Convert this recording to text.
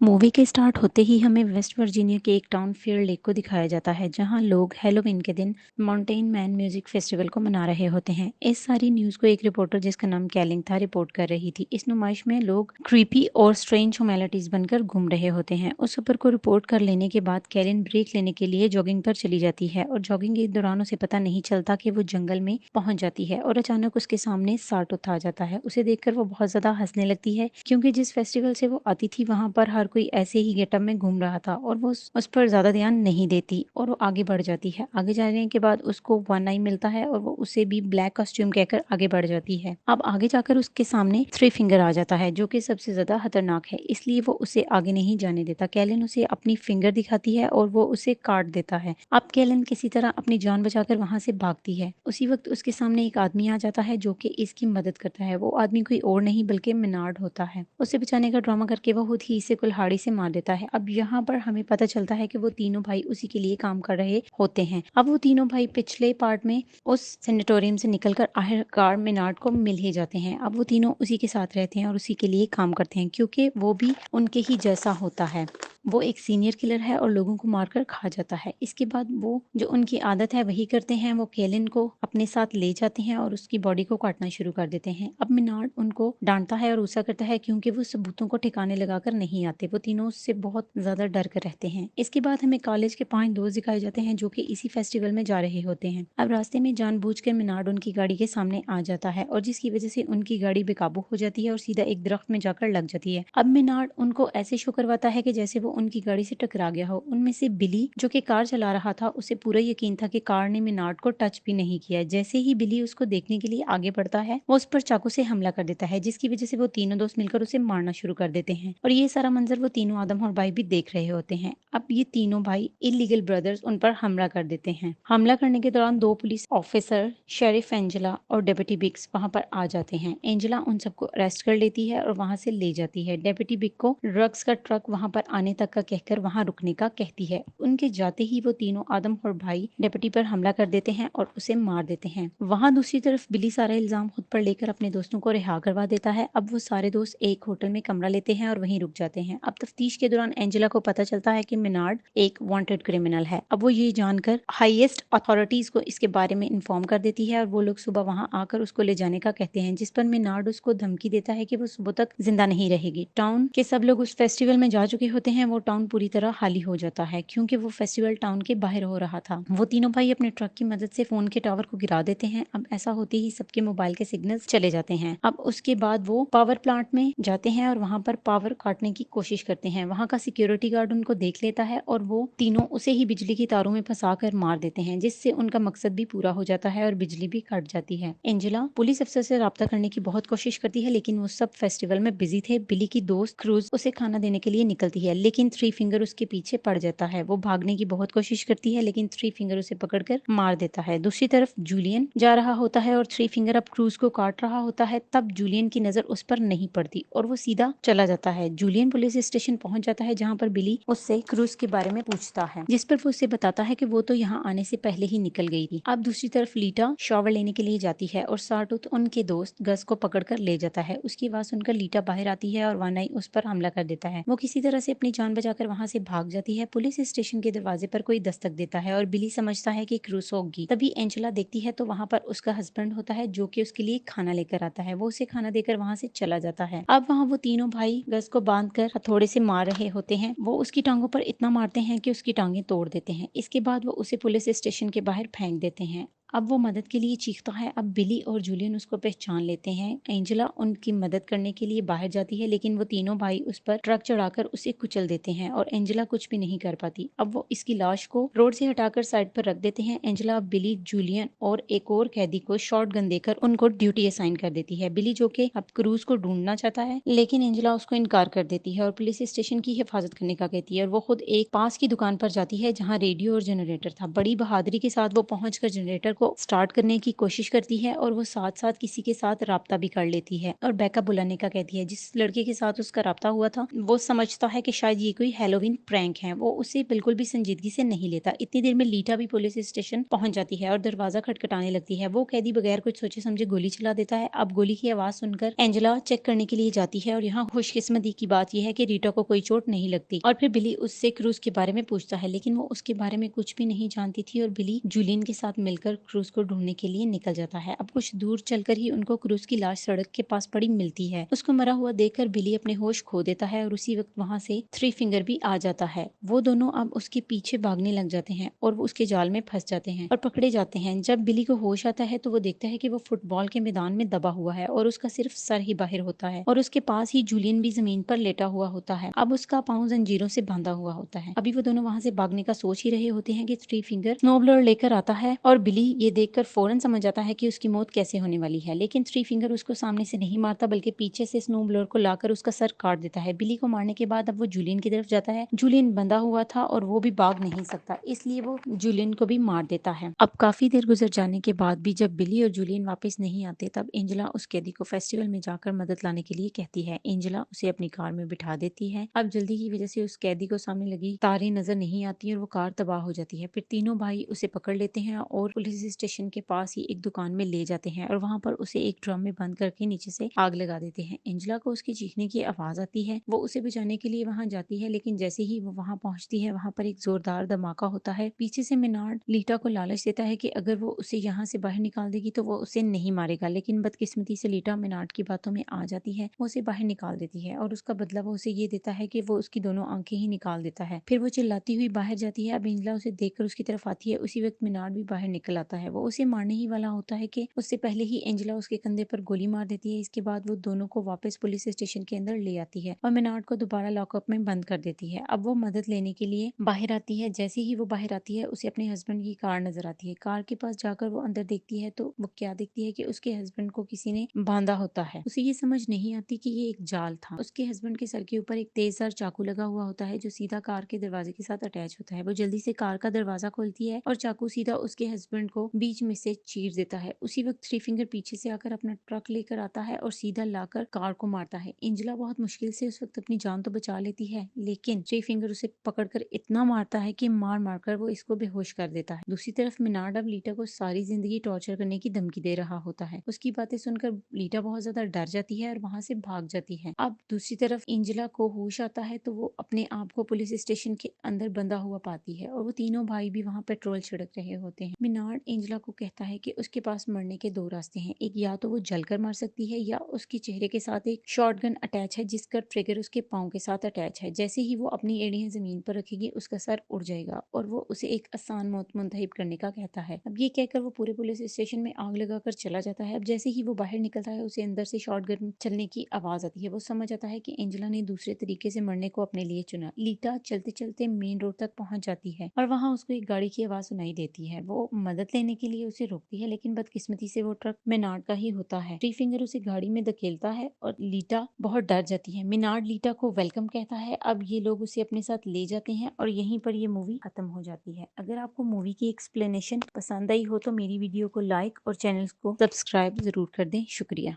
Movie के start होते ही हमें वेस्ट वर्जीनिया के एक टाउन फेयर लेक को दिखाया जाता है जहां लोग हैलोवीन के दिन माउंटेन मैन म्यूजिक फेस्टिवल को मना रहे होते हैं। इस सारी न्यूज को एक रिपोर्टर जिसका नाम कैलिंग था रिपोर्ट कर रही थी। इस नुमाइश में लोग क्रीपी और स्ट्रेंज ह्यूमैनिटीज बनकर घूम रहे होते हैं। उस सफर को रिपोर्ट कर लेने के बाद कैलिन ब्रेक लेने के लिए जॉगिंग पर चली जाती है और जॉगिंग के दौरान उसे पता नहीं चलता कि वो जंगल में पहुंच जाती है और अचानक उसके सामने सार्टूथ आ जाता है। उसे देखकर वो बहुत ज्यादा हंसने लगती है क्योंकि जिस फेस्टिवल से वो आती थी वहां पर हर कोई ऐसे ही गेटअप में घूम रहा था और वो उस पर ज्यादा ध्यान नहीं देती और वो आगे बढ़ जाती है। आगे जाने के बाद उसको वन आई मिलता है और वो उसे भी ब्लैक कॉस्ट्यूम कहकर आगे बढ़ जाती है। अब आगे जाकर उसके सामने थ्री फिंगर आ जाता है जो कि सबसे ज्यादा खतरनाक है, इसलिए वो उसे आगे नहीं जाने देता। कैलिन उसे अपनी फिंगर दिखाती है और वो उसे काट देता है। अब कैलिन किसी तरह अपनी जान बचाकर वहां से भागती है। उसी वक्त उसके सामने एक आदमी आ जाता है जो कि इसकी मदद करता है। वो आदमी कोई और नहीं बल्कि मिनार्ड होता है। उसे बचाने का ड्रामा करके वो खुद ही इसे कुल्हाड़ी से मार देता है। अब यहाँ पर हमें पता चलता है कि वो तीनों भाई उसी के लिए काम कर रहे होते हैं। अब वो तीनों भाई पिछले पार्ट में उस सेनेटोरियम से निकलकर आखिरकार मिनार्ड को मिल ही जाते हैं। अब वो तीनों उसी के साथ रहते हैं और उसी के लिए काम करते हैं क्योंकि वो भी उनके ही जैसा होता है। वो एक सीनियर किलर है और लोगों को मारकर खा जाता है। इसके बाद वो जो उनकी आदत है वही करते हैं। वो कैलिन को अपने साथ ले जाते हैं और उसकी बॉडी को काटना शुरू कर देते हैं। अब मिनार्ड उनको डांटता है और गुस्सा करता है क्योंकि वो सबूतों को ठिकाने लगाकर नहीं आते। वो तीनों उससे बहुत ज्यादा डर कर रहते हैं। इसके बाद हमें कॉलेज के 5 दोस्त दिखाए जाते हैं जो कि इसी फेस्टिवल में जा रहे होते हैं। अब रास्ते में जानबूझकर मिनार्ड उनकी गाड़ी के सामने आ जाता है और जिसकी वजह से उनकी गाड़ी बेकाबू हो जाती है और सीधा एक दरख्त में जाकर लग जाती है। अब मिनार्ड उनको ऐसे शो करवाता है कि जैसे वो उनकी गाड़ी से टकरा गया हो। उनमें से बिली जो कि कार चला रहा था उसे पूरा यकीन था कि कार ने मिनार्ड को टच भी नहीं किया। जैसे ही बिली उसको देखने के लिए आगे बढ़ता है वो उस पर चाकू से हमला कर देता है जिसकी वजह से वो तीनों दोस्त मिलकर उसे मारना शुरू कर देते हैं और ये सारा मंजर वो तीनों आदम और भाई भी देख रहे होते हैं। अब ये तीनों भाई इलीगल ब्रदर्स उन पर हमला कर देते हैं। हमला करने के दौरान 2 पुलिस ऑफिसर शेरिफ एंजेला और डेप्यूटी बिग्स वहां पर आ जाते हैं। एंजेला उन सबको अरेस्ट कर लेती है और वहां से ले जाती है। डेप्यूटी बिग को ड्रग्स का ट्रक वहां पर आने तक का कहकर वहां रुकने का कहती है। उनके जाते ही वो तीनों आदम और भाई डेप्यूटी पर हमला कर देते हैं और उसे मार देते हैं। वहां दूसरी तरफ बिली सारा इल्जाम खुद पर लेकर अपने दोस्तों को रिहा करवा देता है। अब वो सारे दोस्त एक होटल में कमरा लेते हैं और वहीं रुक जाते हैं। अब तफ्तीश के दौरान एंजेला को पता चलता है कि मिनार्ड एक वांटेड क्रिमिनल है। अब वो ये जानकर हाईएस्ट अथॉरिटीज को इसके बारे में इन्फॉर्म कर देती है और वो लोग सुबह वहां आकर उसको ले जाने का कहते हैं, जिस पर मिनार्ड उसको धमकी देता है कि वो सुबह तक जिंदा नहीं रहेगी। टाउन के सब लोग उस फेस्टिवल में जा चुके होते हैं। वो टाउन पूरी तरह खाली हो जाता है क्योंकि वो फेस्टिवल टाउन के बाहर हो रहा था। वो तीनों भाई अपने ट्रक की मदद से फोन के टावर को गिरा देते हैं। अब ऐसा होते ही सबके मोबाइल के सिग्नल्स चले जाते हैं। अब उसके बाद वो पावर प्लांट में जाते हैं और वहां पर पावर काटने की कोशिश करते हैं। वहां का सिक्योरिटी गार्ड उनको देख लेता है और वो तीनों उसे ही बिजली की तारों में फंसा कर मार देते हैं, जिससे उनका मकसद भी पूरा हो जाता है और बिजली भी कट जाती है। एंजेला पुलिस अफसर से राब्ता करने की बहुत कोशिश करती है लेकिन वो सब फेस्टिवल में बिजी थे। बिली की दोस्त क्रूज उसे खाना देने के लिए निकलती है लेकिन थ्री फिंगर उसके पीछे पड़ जाता है। वो भागने की बहुत कोशिश करती है लेकिन थ्री फिंगर उसे पकड़कर मार देता है। दूसरी तरफ जूलियन जा रहा होता है और थ्री फिंगर अब क्रूज को काट रहा होता है। तब जूलियन की नजर उस पर नहीं पड़ती और वो सीधा चला जाता है। जूलियन पुलिस स्टेशन पहुंच जाता है जहाँ पर बिली उससे क्रूज के बारे में पूछता है, जिस पर वो उसे बताता है कि वो तो यहाँ आने से पहले ही निकल गई थी। अब दूसरी तरफ लीटा शॉवर लेने के लिए जाती है और सार्टूथ उनके दोस्त गस को पकड़कर ले जाता है। उसकी आवाज सुनकर लीटा बाहर आती है और वानाई उस पर हमला कर देता है। वो किसी तरह से अपनी जान बचाकर वहां से भाग जाती है। पुलिस स्टेशन के दरवाजे पर कोई दस्तक देता है और बिली समझता है कि क्रूज होगी। तभी एंजेला देखती है तो वहां पर उसका हस्बैंड होता है जो कि उसके लिए खाना लेकर आता है। वो उसे खाना देकर वहां से चला जाता है। अब वहां वो तीनों भाई गस को बांध कर हथौड़े से मार रहे होते हैं। वो उसकी टांगों पर इतना मारते हैं कि उसकी टांगे तोड़ देते हैं। इसके बाद वो उसे पुलिस स्टेशन के बाहर फेंक देते हैं। अब वो मदद के लिए चीखता है। अब बिली और जूलियन उसको पहचान लेते हैं। एंजेला उनकी मदद करने के लिए बाहर जाती है लेकिन वो तीनों भाई उस पर ट्रक चढ़ाकर उसे कुचल देते हैं और एंजेला कुछ भी नहीं कर पाती। अब वो इसकी लाश को रोड से हटाकर साइड पर रख देते हैं। एंजेला बिली, जूलियन और एक और कैदी को शॉट गन देकर उनको ड्यूटी असाइन कर देती है। बिली जो कि अब क्रूज को ढूंढना चाहता है लेकिन एंजेला उसको इनकार कर देती है और पुलिस स्टेशन की हिफाजत करने का कहती है और वो खुद एक पास की दुकान पर जाती है जहाँ रेडियो और जनरेटर था। बड़ी बहादुरी के साथ वो पहुंचकर जनरेटर को स्टार्ट करने की कोशिश करती है और वो साथ साथ किसी के साथ राब्ता भी कर लेती है और बैकअप बुलाने का कहती है। जिस लड़के के साथ उसका राब्ता हुआ था वो समझता है कि शायद ये कोई हैलोवीन प्रैंक है। वो उसे बिल्कुल भी संजीदगी से नहीं लेता। इतनी देर में लीटा भी पुलिस स्टेशन पहुंच जाती है और दरवाजा खटखटाने लगती है। वो कैदी बगैर कुछ सोचे समझे गोली चला देता है। अब गोली की आवाज सुनकर एंजेला चेक करने के लिए जाती है और यहाँ खुशकिस्मती की बात यह है कि रीटा को कोई चोट नहीं लगती। और फिर बिली उससे क्रूज के बारे में पूछता है, लेकिन वो उसके बारे में कुछ भी नहीं जानती थी और बिली जूलियन के साथ मिलकर क्रूज को ढूंढने के लिए निकल जाता है। अब कुछ दूर चलकर ही उनको क्रूज की लाश सड़क के पास पड़ी मिलती है। उसको मरा हुआ देखकर बिली अपने होश खो देता है और उसी वक्त वहां से थ्री फिंगर भी आ जाता है। वो दोनों अब उसके पीछे भागने लग जाते हैं और वो उसके जाल में फंस जाते हैं और पकड़े जाते हैं। जब बिली को होश आता है तो वो देखता है कि वो फुटबॉल के मैदान में दबा हुआ है और उसका सिर्फ सर ही बाहर होता है और उसके पास ही जूलियन भी जमीन पर लेटा हुआ होता है। अब उसका पाँव जंजीरों से बांधा हुआ होता है। अभी वो दोनों वहां से भागने का सोच ही रहे होते हैं कि थ्री फिंगर स्नोब्लोअर लेकर आता है और बिली ये देखकर फौरन समझ जाता है कि उसकी मौत कैसे होने वाली है। लेकिन थ्री फिंगर उसको सामने से नहीं मारता बल्कि पीछे से स्नोब्लोअर को लाकर उसका सर काट देता है। बिली को मारने के बाद अब वो जूलियन की तरफ जाता है। जूलियन बंधा हुआ था और वो भी भाग नहीं सकता, इसलिए वो जूलियन को भी मार देता है। अब काफी देर गुजर जाने के बाद भी जब बिली और जूलियन वापस नहीं आते तब एंजेला उस कैदी को फेस्टिवल में जाकर मदद लाने के लिए कहती है। एंजेला उसे अपनी कार में बिठा देती है। अब जल्दी की वजह से उस कैदी को सामने लगी तारें नजर नहीं आती और वो कार तबाह हो जाती है। फिर तीनों भाई उसे पकड़ लेते हैं और पुलिस स्टेशन के पास ही एक दुकान में ले जाते हैं और वहां पर उसे एक ड्रम में बंद करके नीचे से आग लगा देते हैं। एंजेला को उसकी चीखने की आवाज आती है। वो उसे बचाने के लिए वहां जाती है, लेकिन जैसे ही वो वहां पहुंचती है वहां पर एक जोरदार धमाका होता है। पीछे से मिनार्ड लीटा को लालच देता है कि अगर वो उसे यहाँ से बाहर निकाल देगी तो वो उसे नहीं मारेगा, लेकिन बदकिस्मती से लीटा मिनार्ड की बातों में आ जाती है। वो उसे बाहर निकाल देती है और उसका बदला वो उसे ये देता है कि वो उसकी दोनों आंखें ही निकाल देता है। फिर वो चिल्लाती हुई बाहर जाती है। अब एंजेला उसे देखकर उसकी तरफ आती है। उसी वक्त मिनार्ड भी बाहर निकल आता है। वो उसे मारने ही वाला होता है कि उससे पहले ही एंजेला उसके कंधे पर गोली मार देती है। इसके बाद वो दोनों को वापस पुलिस स्टेशन के अंदर ले आती है और मिनार्ड को दोबारा लॉकअप में बंद कर देती है। अब वो मदद लेने के लिए बाहर आती है। जैसे ही वो बाहर आती है उसे अपने हस्बैंड की कार नजर आती है। कार के पास जाकर वो अंदर देखती है तो वो क्या देखती है कि उसके हस्बैंड को किसी ने बांधा होता है। उसे ये समझ नहीं आती कि ये एक जाल था। उसके हस्बैंड के सर के ऊपर एक तेजधार चाकू लगा हुआ होता है जो सीधा कार के दरवाजे के साथ अटैच होता है। वो जल्दी से कार का दरवाजा खोलती है और चाकू सीधा उसके हस्बैंड को बीच में से चीर देता है। उसी वक्त थ्री फिंगर पीछे से आकर अपना ट्रक लेकर आता है और सीधा लाकर कार को मारता है। एंजेला बहुत मुश्किल से उस वक्त अपनी जान तो बचा लेती है, लेकिन थ्री फिंगर उसे पकड़कर इतना मारता है कि मार मारकर वो इसको बेहोश कर देता है। दूसरी तरफ मिनार्ड अब लीटा को सारी जिंदगी टॉर्चर करने की धमकी दे रहा होता है। उसकी बातें सुनकर लीटा बहुत ज्यादा डर जाती है और वहां से भाग जाती है। अब दूसरी तरफ एंजेला को होश आता है तो वो अपने आप को पुलिस स्टेशन के अंदर बंधा हुआ पाती है और वो तीनों भाई भी वहां पेट्रोल छिड़क रहे होते हैं। मिनार्ड एंजेला को कहता है कि उसके पास मरने के दो रास्ते हैं, एक या तो वो जलकर मर सकती है या उसके चेहरे के साथ एक शॉटगन अटैच है जिसका ट्रिगर उसके पाँव के साथ अटैच है। जैसे ही वो अपनी एड़ियां जमीन पर रखेगी उसका सर उड़ जाएगा और वो उसे एक आसान मौत मुंतहिब करने का कहता है। अब ये कहकर वो पूरे पुलिस स्टेशन में आग लगाकर चला जाता है। अब जैसे ही वो बाहर निकलता है उसे अंदर से शॉटगन चलने की आवाज आती है। वो समझ जाता है कि एंजेला ने दूसरे तरीके से मरने को अपने लिए चुना। लीटा चलते चलते मेन रोड तक पहुंच जाती है और वहां उसको एक गाड़ी की आवाज सुनाई देती है। वो मदद लेने के लिए उसे रोकती है, लेकिन बदकिस्मती से वो ट्रक मिनार्ड का ही होता है। थ्री फिंगर उसे गाड़ी में धकेलता है और लीटा बहुत डर जाती है। मिनार्ड लीटा को वेलकम कहता है। अब ये लोग उसे अपने साथ ले जाते हैं और यहीं पर ये मूवी खत्म हो जाती है। अगर आपको मूवी की एक्सप्लेनेशन पसंद आई हो तो मेरी वीडियो को लाइक और चैनल को सब्सक्राइब जरूर कर दें। शुक्रिया।